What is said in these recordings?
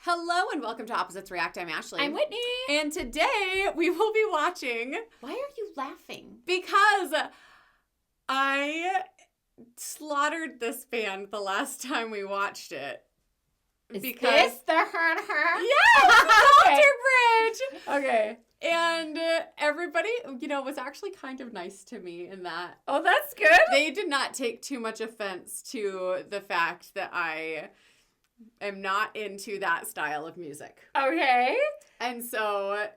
Hello and welcome to Opposites React. I'm Ashley. I'm Whitney. And today we will be watching... Why are you laughing? Because I slaughtered this band the last time we watched it. Is because this the her? Yes! Okay. Alterbridge! Okay. And everybody, was actually kind of nice to me in that. Oh, that's good. They did not take too much offense to the fact that I am not into that style of music. Okay. And so,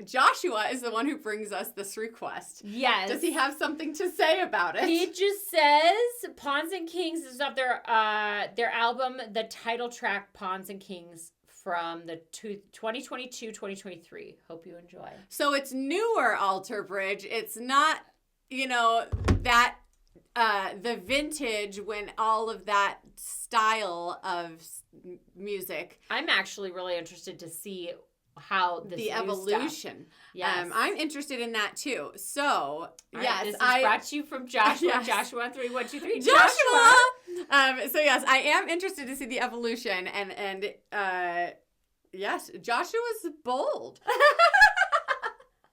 Joshua is the one who brings us this request. Yes. Does he have something to say about it? He just says Pawns and Kings is off their album, the title track Pawns and Kings from the 2022-2023. Hope you enjoy. So it's newer Alterbridge. It's not, that the vintage when all of that style of music. I'm actually really interested to see how this the new evolution. Stuff. Yes. I'm interested in that too. So, yes, this is brought to you from Joshua. Yes. Joshua 3123. Joshua. So yes, I am interested to see the evolution and yes, Joshua's bold.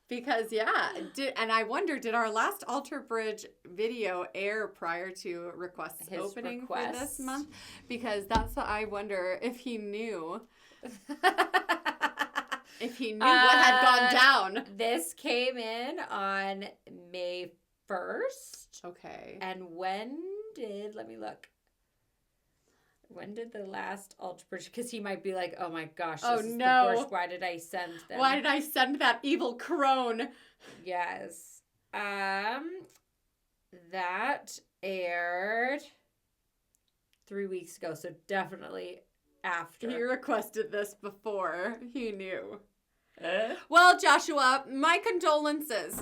Because and I wonder, did our last Alterbridge video air prior to requests His opening requests. for this month? Because that's what I wonder if he knew. If he knew what had gone down. This came in on May 1st. Okay. And let me look. When did the last Alterbridge, because he might be like, oh my gosh, this is the worst. Why did I send them? Why did I send that evil crone? Yes. That aired 3 weeks ago, so definitely after. He requested this before he knew. Well, Joshua, my condolences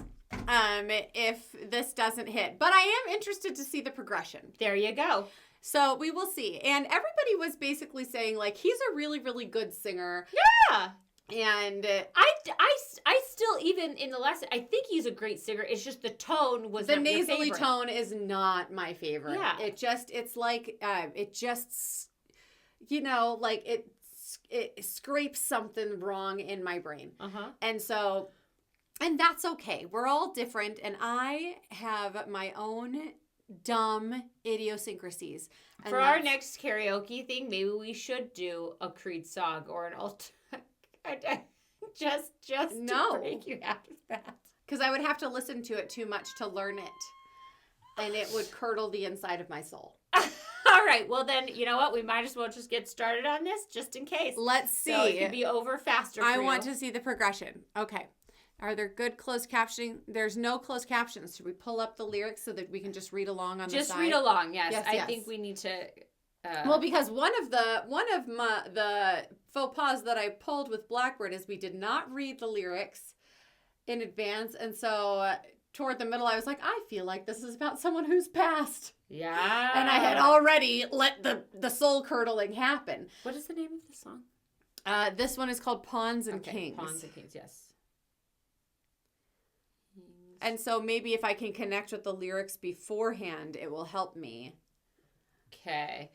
if this doesn't hit. But I am interested to see the progression. There you go. So we will see. And everybody was basically saying, he's a really, really good singer. Yeah. And I still, even in the lesson, I think he's a great singer. It's just the tone was not your nasally favorite. tone is not my favorite. Yeah. It scrapes something wrong in my brain. Uh-huh. And that's okay. We're all different. And I have my own dumb idiosyncrasies. And For our next karaoke thing, maybe we should do a Creed song or an just to break you out of that. Because I would have to listen to it too much to learn it. And it would curdle the inside of my soul. All right. Well, then, you know what? We might as well just get started on this just in case. Let's see. So it could be over faster for I want to see the progression. Okay. Are there good closed captioning? There's no closed captions. Should we pull up the lyrics so that we can just read along on the side? Just read along, yes. Yes, I think we need to... well, because one of the faux pas that I pulled with Blackbird is we did not read the lyrics in advance. And so toward the middle, I was like, I feel like this is about someone who's passed. Yeah. And I had already let the soul curdling happen. What is the name of the song? This one is called Pawns and Kings. Pawns and Kings, yes. And so maybe if I can connect with the lyrics beforehand, it will help me. Okay.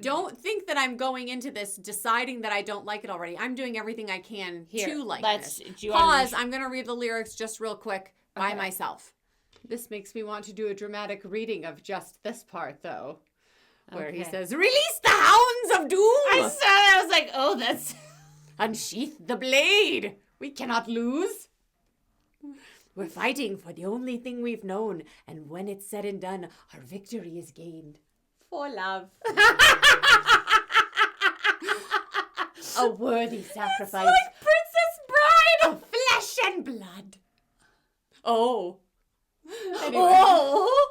Don't think that I'm going into this deciding that I don't like it already. I'm doing everything I can to like this. Pause. I'm going to read the lyrics just real quick by myself. This makes me want to do a dramatic reading of just this part, though, where he says, "Release the hounds of doom." I saw that. I was like, oh, that's... Unsheath the blade. We cannot lose. We're fighting for the only thing we've known, and when it's said and done, our victory is gained. For love. A worthy sacrifice. It's like Princess Bride. Of flesh and blood. Oh. Anyway. Oh.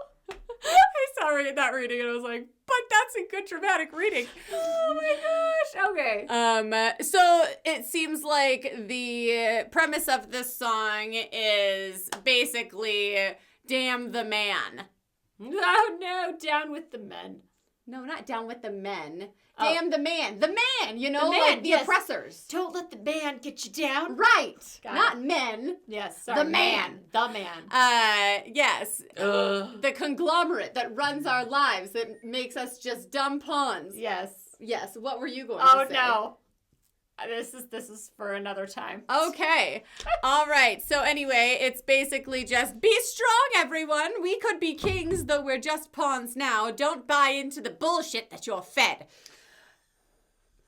I saw that reading and I was like, but that's a good dramatic reading. Oh my gosh. Okay. So it seems like the premise of this song is basically damn the man. Oh no, down with the men. No, not down with the men. Oh. Damn the man. The man, The man, like the yes. oppressors. Don't let the man get you down. Right. Got Not it. men. Yes, sorry. The man. The man. Yes. The conglomerate that runs our lives that makes us just dumb pawns. Yes. Yes. What were you going to Oh say? no. This is for another time. Okay. All right. So anyway, it's basically just be strong, everyone. We could be kings, though we're just pawns now. Don't buy into the bullshit that you're fed.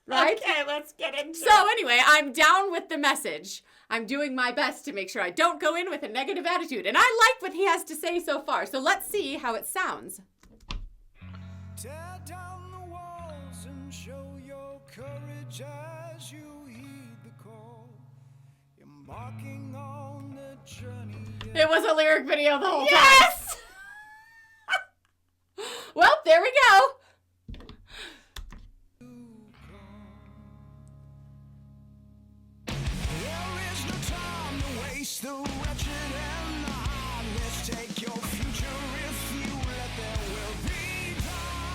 Right? Okay, let's get into it. So anyway, I'm down with the message. I'm doing my best to make sure I don't go in with a negative attitude. And I like what he has to say so far. So let's see how it sounds. Tear down the walls and show your courage as you heed the call. You're marking on the journey. It was a lyric video the whole time. Yes! Well, there we go. There is no time to waste, the wretched and the heartless. Take your future if you let, there will be time.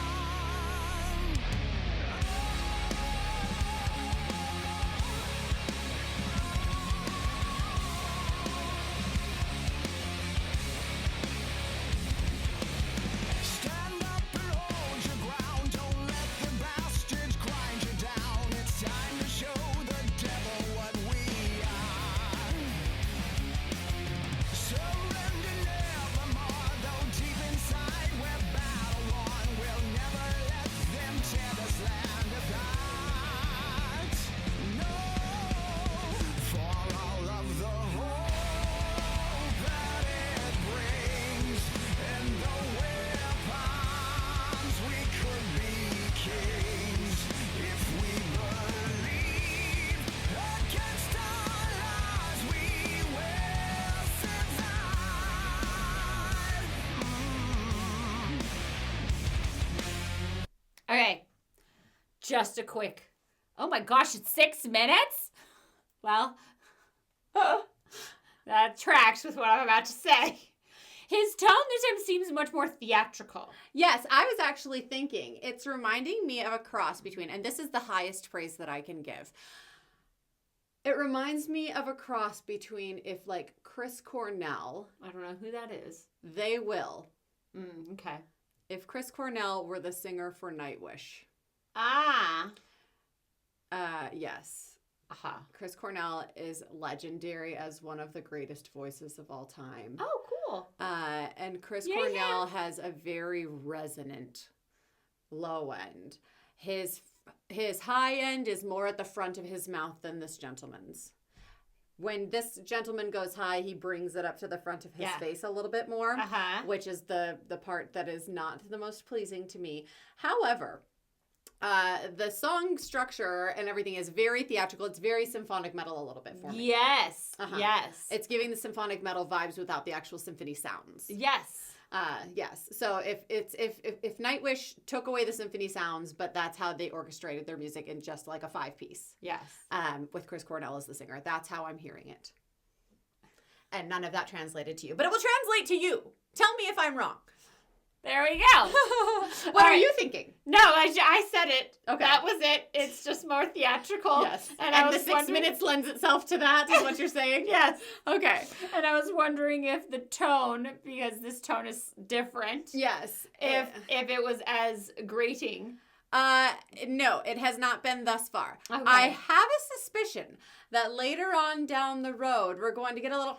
Stand up and hold your ground. Don't let the bastards grind you down. It's time to show the devil what we are. Surrender nevermore, though deep inside we're battle worn. We'll never let them tear this land apart. No, for all of the hope that it brings, and the weapons, we could be kings if we believe. Against all odds, we will survive. Okay. Just a quick. Oh my gosh, it's 6 minutes? Well, that tracks with what I'm about to say. His tone this time seems much more theatrical. Yes, I was actually thinking, it's reminding me of a cross between, and this is the highest praise that I can give. It reminds me of a cross between if like Chris Cornell, I don't know who that is. They Will, Okay. if Chris Cornell were the singer for Nightwish. Ah. Yes. Aha. Chris Cornell is legendary as one of the greatest voices of all time. Oh, cool. And Chris Cornell has a very resonant low end. His high end is more at the front of his mouth than this gentleman's. When this gentleman goes high, he brings it up to the front of his face a little bit more, which is the part that is not the most pleasing to me. However, the song structure and everything is very theatrical. It's very symphonic metal a little bit for me. Yes. Yes. It's giving the symphonic metal vibes without the actual symphony sounds. Yes. Yes. So if Nightwish took away the symphony sounds, but that's how they orchestrated their music in just like a 5-piece. Yes. With Chris Cornell as the singer. That's how I'm hearing it. And none of that translated to you. But it will translate to you. Tell me if I'm wrong. There we go. What are you thinking? No, I said it. Okay. That was it. It's just more theatrical. Yes. And the 6 minutes lends itself to that, is what you're saying? Yes. Okay. And I was wondering if the tone, because this tone is different. Yes. If it was as grating. No, it has not been thus far. Okay. I have a suspicion that later on down the road, we're going to get a little,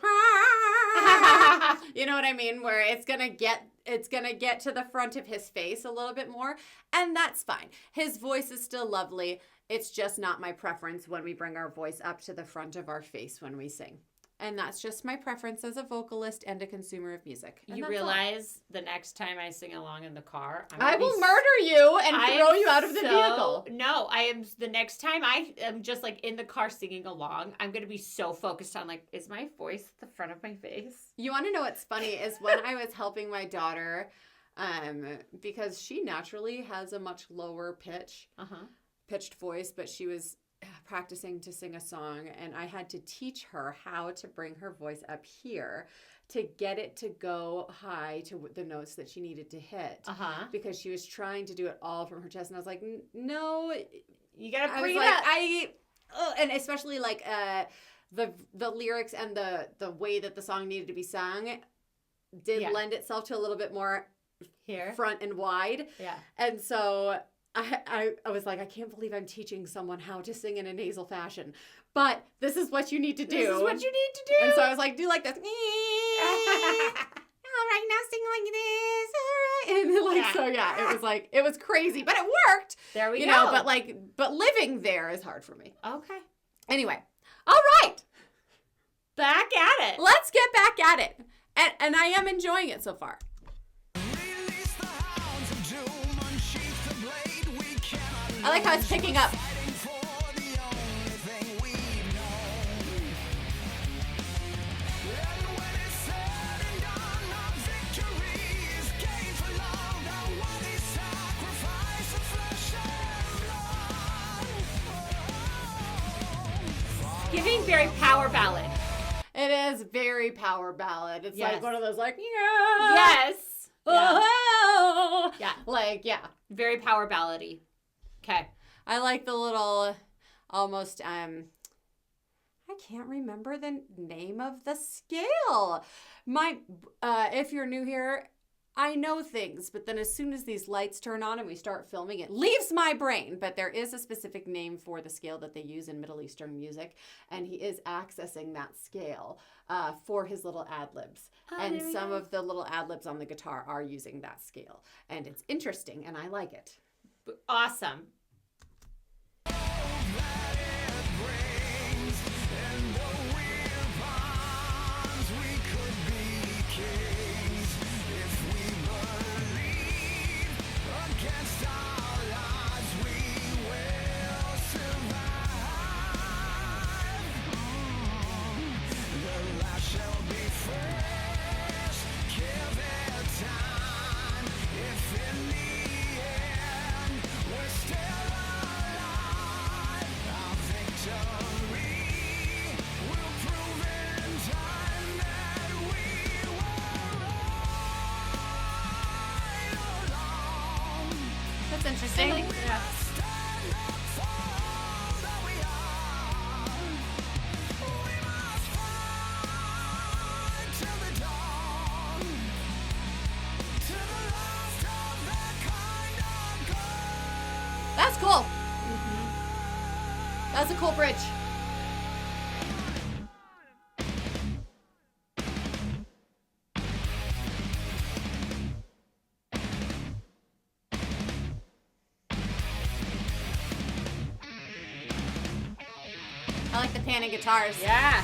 you know what I mean? Where it's going to get to the front of his face a little bit more. And that's fine. His voice is still lovely. It's just not my preference when we bring our voice up to the front of our face when we sing. And that's just my preference as a vocalist and a consumer of music. And you realize the next time I sing along in the car, I will murder you and throw you out of the vehicle. No, the next time I am just like in the car singing along, I'm going to be so focused on like, is my voice at the front of my face? You want to know what's funny is when I was helping my daughter, because she naturally has a much lower pitched voice, but she was practicing to sing a song, and I had to teach her how to bring her voice up here to get it to go high to the notes that she needed to hit, because she was trying to do it all from her chest, and I was like, no, you gotta breathe up. And especially like the lyrics and the way that the song needed to be sung did lend itself to a little bit more here, front and wide, yeah, and so I was like, I can't believe I'm teaching someone how to sing in a nasal fashion. But this is what you need to do. This is what you need to do. And so I was like, do like this. All right, now sing like this. All right. And so it was crazy, but it worked. There we go. But living there is hard for me. Okay. Anyway. All right. Back at it. Let's get back at it. And I am enjoying it so far. I like how it's picking up. Giving very power ballad. It is very power ballad. It's like one of those like, yes. Oh. Yeah. Very power ballady. Okay. I like the little almost I can't remember the name of the scale. If you're new here, I know things, but then as soon as these lights turn on and we start filming, it leaves my brain. But there is a specific name for the scale that they use in Middle Eastern music, and he is accessing that scale for his little ad-libs. And some of the little ad-libs on the guitar are using that scale. And it's interesting, and I like it. Awesome. That's interesting. Yeah. That's cool. Mm-hmm. That's a cool bridge. I like the panning guitars. Yeah.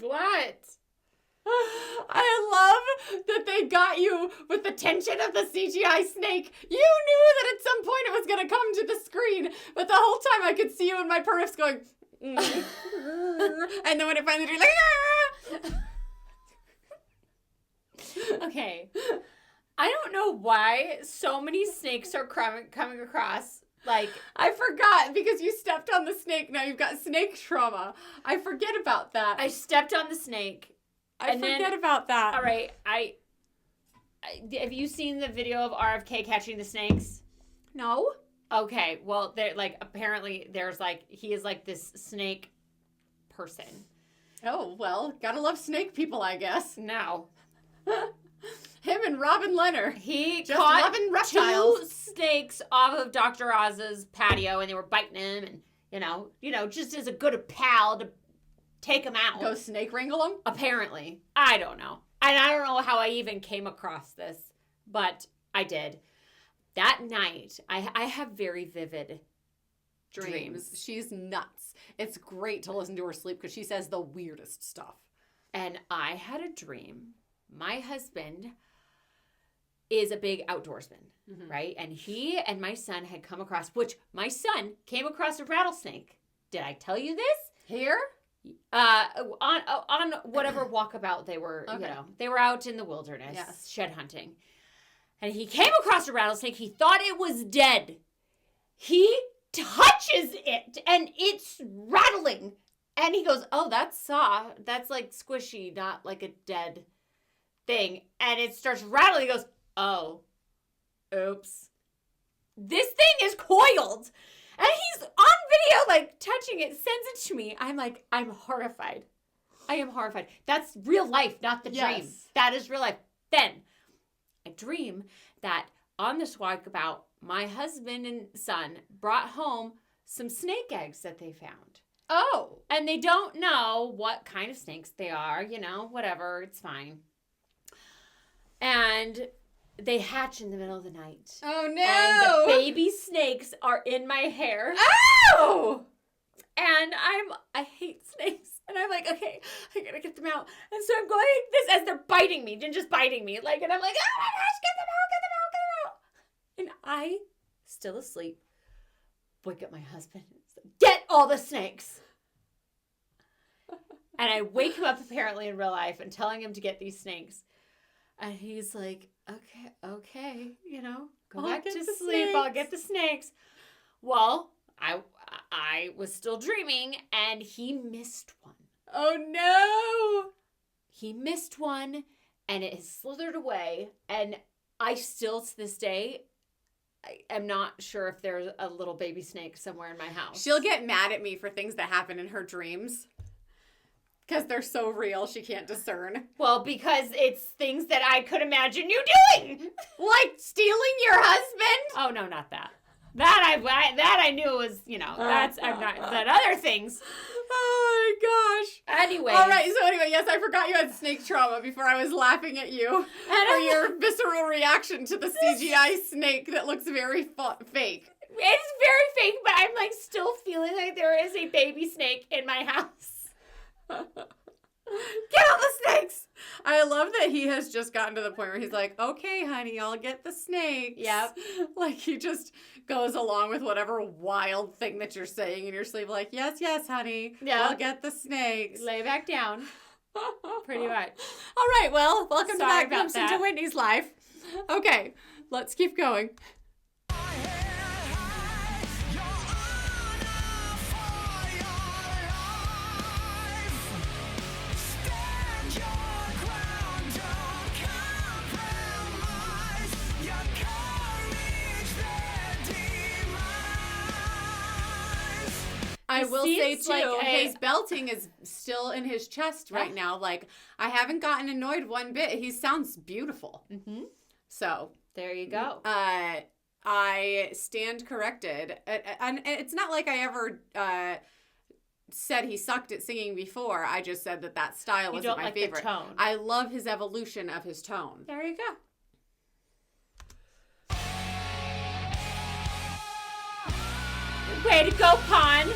What? I love that they got you with the tension of the CGI snake. You knew that at some point it was going to come to the screen, but the whole time I could see you in my periffs going, and then when it finally did, like, Okay. I don't know why so many snakes are coming across. Like, I forgot because you stepped on the snake. Now you've got snake trauma. I forget about that. I stepped on the snake. I forget about that. All right. I have you seen the video of RFK catching the snakes? No. Okay. Well, they're like, apparently there's like, he is like this snake person. Oh, well, gotta love snake people, I guess. No. Him and Robin Leonard. He just caught loving reptiles. 2 snakes off of Dr. Oz's patio, and they were biting him, and you know, just as a good pal to take him out. Go snake wrangle him? Apparently. I don't know. And I don't know how I even came across this, but I did. That night, I have very vivid dreams. She's nuts. It's great to listen to her sleep because she says the weirdest stuff. And I had a dream. My husband is a big outdoorsman, right? And he and my son had come across, which my son came across a rattlesnake. Did I tell you this? Here? On whatever walkabout they were, okay. They were out in the wilderness, yes. Shed hunting. And he came across a rattlesnake. He thought it was dead. He touches it and it's rattling. And he goes, oh, that's like squishy, not like a dead thing, and it starts rattling. He goes, oh, oops. This thing is coiled. And he's on video, like, touching it, sends it to me. I'm like, I'm horrified. I am horrified. That's real life, not the dream. That is real life. Then, I dream that on this walkabout, my husband and son brought home some snake eggs that they found. Oh. And they don't know what kind of snakes they are, you know, whatever, it's fine. And they hatch in the middle of the night. Oh, no. And the baby snakes are in my hair. Oh! And I hate snakes. And I'm like, okay, I gotta get them out. And so I'm going like this as they're biting me, just biting me. Like, and I'm like, oh my gosh, get them out, get them out, get them out. And I, still asleep, wake up my husband. Get all the snakes. And I wake him up apparently in real life and telling him to get these snakes. And he's like, okay, you know, go back to sleep. I'll get the snakes. Well, I was still dreaming and he missed one. Oh no. He missed one and it has slithered away. And I still to this day, I am not sure if there's a little baby snake somewhere in my house. She'll get mad at me for things that happen in her dreams. Because they're so real, she can't discern. Well, because it's things that I could imagine you doing. Like stealing your husband? Oh, no, not that. That I knew was, you know, that's, I'm not, that other things. Oh my gosh. Anyway. All right, so anyway, yes, I forgot you had snake trauma before I was laughing at you for your visceral reaction to the CGI snake that looks very fake. It's very fake, but I'm like still feeling like there is a baby snake in my house. Get all the snakes! I love that he has just gotten to the point where he's like, okay, honey, I'll get the snakes. Yep. Like he just goes along with whatever wild thing that you're saying in your sleep. Like, yes, honey. Yeah. I'll get the snakes. Lay back down. Pretty much. All right, well, welcome to that glimpse into that. Whitney's life. Okay, let's keep going. I will say, too, like, his belting is still in his chest right now. Like, I haven't gotten annoyed one bit. He sounds beautiful. Mm-hmm. So. There you go. I stand corrected. And it's not like I ever said he sucked at singing before. I just said that style wasn't my favorite. The tone. I love his evolution of his tone. There you go. Way to go, Pon.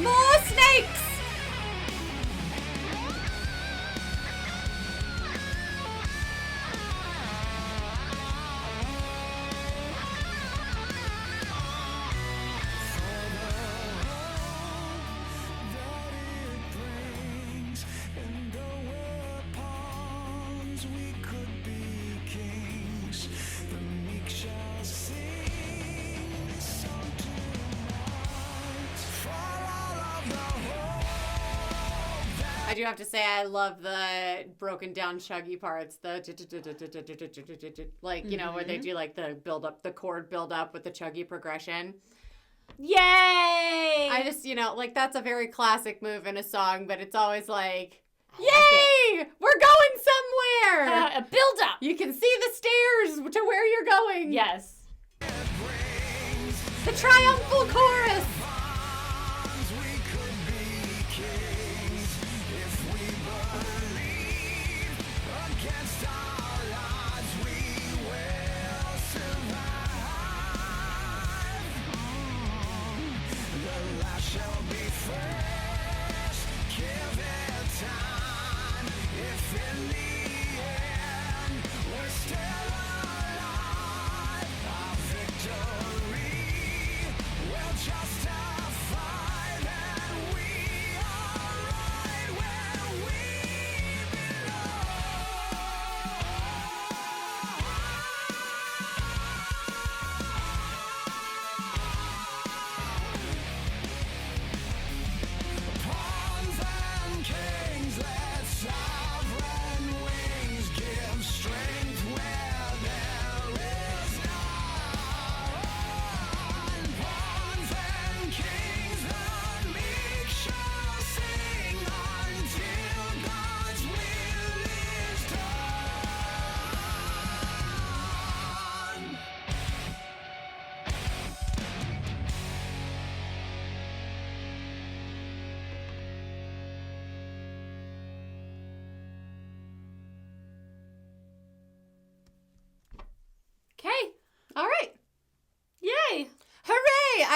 More snakes! I do have to say I love the broken down chuggy parts, the like, you know, where they do like the build up, the chord build up with the chuggy progression. Yay! I just, you know, like that's a very classic move in a song, but it's always like, yay! We're going somewhere! A build up! You can see the stairs to where you're going. Yes. The triumphal chorus! Justify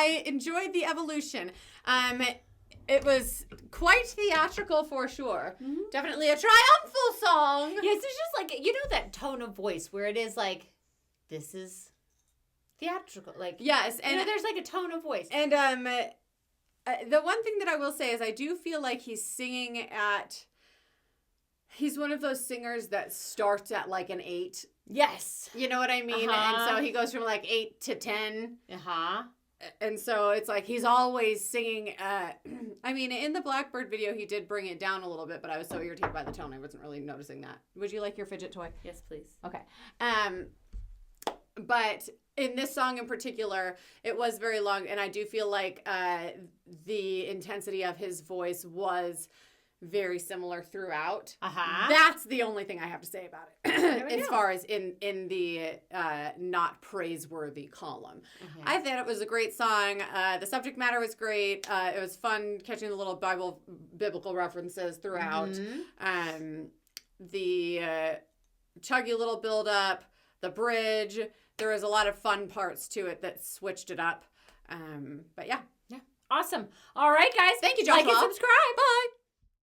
I enjoyed the evolution. It was quite theatrical for sure. Mm-hmm. Definitely a triumphal song. Yes, it's just like, you know, that tone of voice where it is like, this is theatrical. Like, yes, and there's like a tone of voice. And the one thing that I will say is I do feel like he's singing at. He's one of those singers that starts at like an 8. Yes. You know what I mean? And so he goes from like 8 to 10. And so it's like he's always singing. I mean, in the Blackbird video, he did bring it down a little bit, but I was so irritated by the tone, I wasn't really noticing that. Would you like your fidget toy? Yes, please. Okay. But in this song in particular, it was very long, and I do feel like the intensity of his voice was very similar throughout. That's the only thing I have to say about it as far as in the not praiseworthy column. I thought it was a great song. The subject matter was great. It was fun catching the little biblical references throughout. The chuggy little build up, the bridge. There was a lot of fun parts to it that switched it up. But yeah. Awesome. All right, guys. Thank you, Joshua. Like and subscribe. Bye.